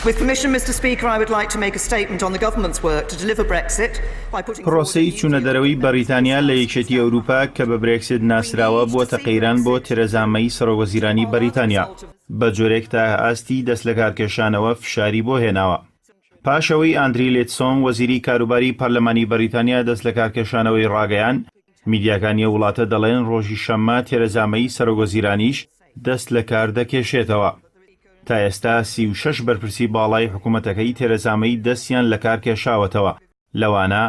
With permission, Mr. Speaker, I would like to make a statement on the government's work to deliver Brexit by putting پرۆسەی چوونەدەرەوەی بەریتانیا لە یەکێتی ئەوروپا کە بە برێکسیت ناسراوە بۆتە قەیران بۆ تێریزا مەی سەرۆکوەزیرانی بەریتانیا بە جۆرێک تا ئاستی دەست لە کارکێشانەوە فشاری بۆ هێناوە. پاشەوەی ئاندری لێتسۆن وەزیری کاروباری پەرلەمانی بەریتانیا دەست لە کارکێشانەوەی ڕاگەیان، میدیاکانی وڵاتە دەڵێن ڕۆژی شەممە تێریزا مەی سەرۆکوەزیرانیش دەست لە کار دەکێشێتەوە. تا ئێستا 36 بەرپرسی باڵای حکوومەتەکەی تێریزا مەی دەستیان لە کار کێشاوەتەوە، لەوانە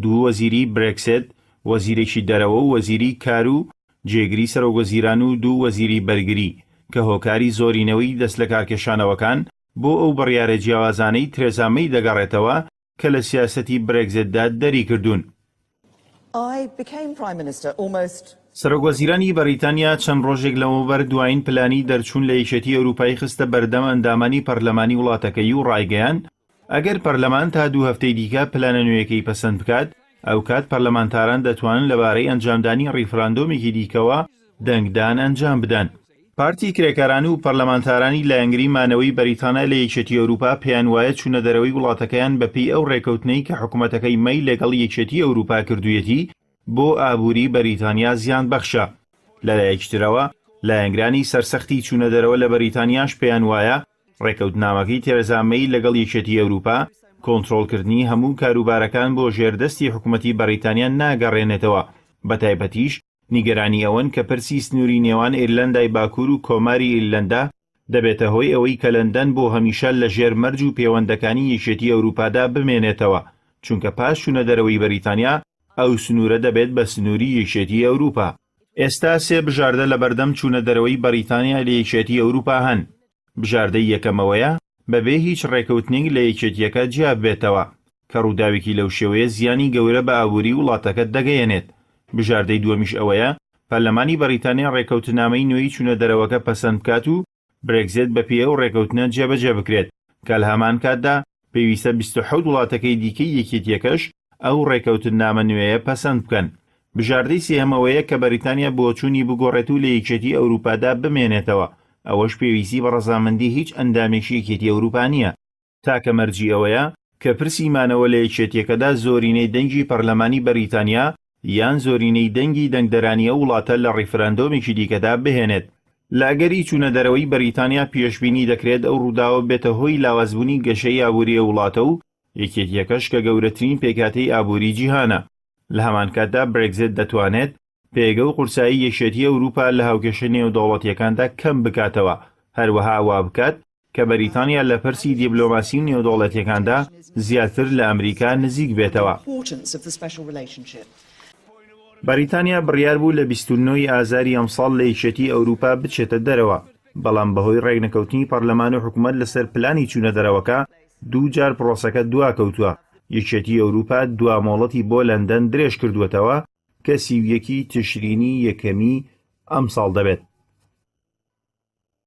2 وەزیری برێکسیت، وەزیرێکی دەرەوە و وەزیری کار و جێگری سەرۆکوەزیران و 2 وەزیری بەرگری کە هۆکاری زۆرینەوەی دەست لە کارکێشانەوەکان بۆ ئەو بڕیارە جیاوازانەی تێریزا مەی دەگەڕێتەوە کە لە سیاسەتی برێکزیتدا دەری کردوون. سەرۆکوەزیرانی بەریتانیا چەند ڕۆژێک لەمەوبەر دوایین پلانی دەرچوون لە یەکێتی ئەوروپای خستە بەردەم ئەندامانی پەرلەمانی وڵاتەکەی و ڕایگەیان ئەگەر پەرلەمان تا 2 هەفتەی دیکە پلانە نوێیەکەی پەسەند بکات، ئەو کات پەرلەمانتاران دەتوانن لەبارەی ئەنجامدانی ڕیفراندۆمێکی دیکەوە دەنگدان ئەنجام بدەن. پارتی کرێکارانی و پەرلەمانتارانی لایەنگری مانەوەی بەریتانیا لە یەکێتی ئەوروپا پێیان وایە چوونەدەرەوەی وڵاتەکەیان بەپێی ئەو ڕێکەوتنەی کە حکوومەتەکەی مەی لەگەڵ یەکێتی ئەوروپا کردوویەتی بۆ ئابووری بەریتانیا زیان بەخشە. لەلایەکترەوە لایەنگرانی سەرسەختی چوونەدەرەوە لە بەریتانیاش پێیان وایە ڕێکەوتنامەکەی تێریزا مەی لەگەڵ یەکێتی ئەوروپا کۆنتڕۆڵکردنی هەموو کاروبارەکان بۆ ژێردەستی حکوومەتی بەریتانیا ناگەڕێنێتەوە، بەتایبەتیش نیگەرانی ئەوەن کە پرسی سنووری نێوان ئێرلەندای باکوور و کۆماری ئێرلەندا دەبێتە هۆی ئەوەی کە لەندەن بۆ هەمیشە لە ژێر مەرج و پەیوەندەکانی یەکێتی ئەوروپادا بمێنێتەوە، چونکە پاش چوونەدەرەوەی بەریتانیا ئەو سنوورە دەبێت بە سنووری یەکێتی ئەوروپا. ئێستا 3 بژاردە لە بەردەم چوونەدەرەوەی بەریتانیا لە یەکێتی ئەوروپا هەن. بژاردەی یەکەمەوەیە بەبێ هیچ ڕێکەوتنێک لە یەکێتیەکە جیاب بێتەوە کە ڕووداوێکی لەو شێوەیە زیانی گەورە بە ئابووری وڵاتەکەت دەگەیەنێت. بژاردەی دووەمیش ئەوەیە پەرلەمانی بەریتانیا ڕێکەوتنامەی نوێی چوونەدەرەوەکە پەسەند بکات و برێکزیت بەپێی ئەو ڕێکەوتنە جێبەجێ بکرێت کە لە هەمان کاتدا پێویستە 27 وڵاتەکەی دیکەی یەکێتیەکەش ئەو ڕێکەوتنامە نوێیە پەسەند بکەن. بژاردەی سێهەمەوەیە کە بەریتانیا بۆ چوونی بگۆڕێت و لە یەکێتی ئەوروپادا بمێنێتەوە، ئەوەش پێویستی بە ڕەزامەندی هیچ ئەندامێکی یەکێتی ئەوروپا نییە. تاکە مەرجی ئەوەیە کە پرسیمانەوە لە یەکێتیەکەدا زۆرینەی دەنگی پەرلەمانی بەریتانیا یان زۆرینەی دەنگی دەنگدەرانیە وڵاتە لە ڕیفراندۆمێکی دیکەدا بهێنێت. لاگەری چوونەدەرەوەی بەریتانیا پێشبینی دەکرێت ئەو ڕووداوە بێتە هۆی لاوازبوونی گەشەی ئابووری وڵاتە و یەکێتیەکەش کە گەورەترین پێکهاتەی ئابووری جیهانە. لە هەمان کاتدا برێکزیت دەتوانێت پێگە و قورسایی یەکێتی ئەوروپا لە هاوکێشە نێودەوڵەتیەکاندا کەم بکاتەوە، هەروەها وا بکات کە بەریتانیا لە پرسی دیبلۆماسی و نێودەوڵەتیەکاندا زیاتر لە ئەمریکا نزیک بێتەوە. بەریتانیا بڕیار بوو لە 29 ئازاری ئەمساڵ لە یەکێتی ئەوروپا بچێتە دەرەوە، بەڵام بەهۆی ڕێکنەکەوتنی پەرلەمان و حکوومەت لەسەر پلانی چوونەدەرەوەکە 2 جار پرۆسەکە دواکەوتووە. یەکێتی ئەوروپا دوامۆڵەتی بۆ لەندەن درێژ کردووەتەوە کە 31 تشرینی یەکەمی ئەمساڵ دەبێت.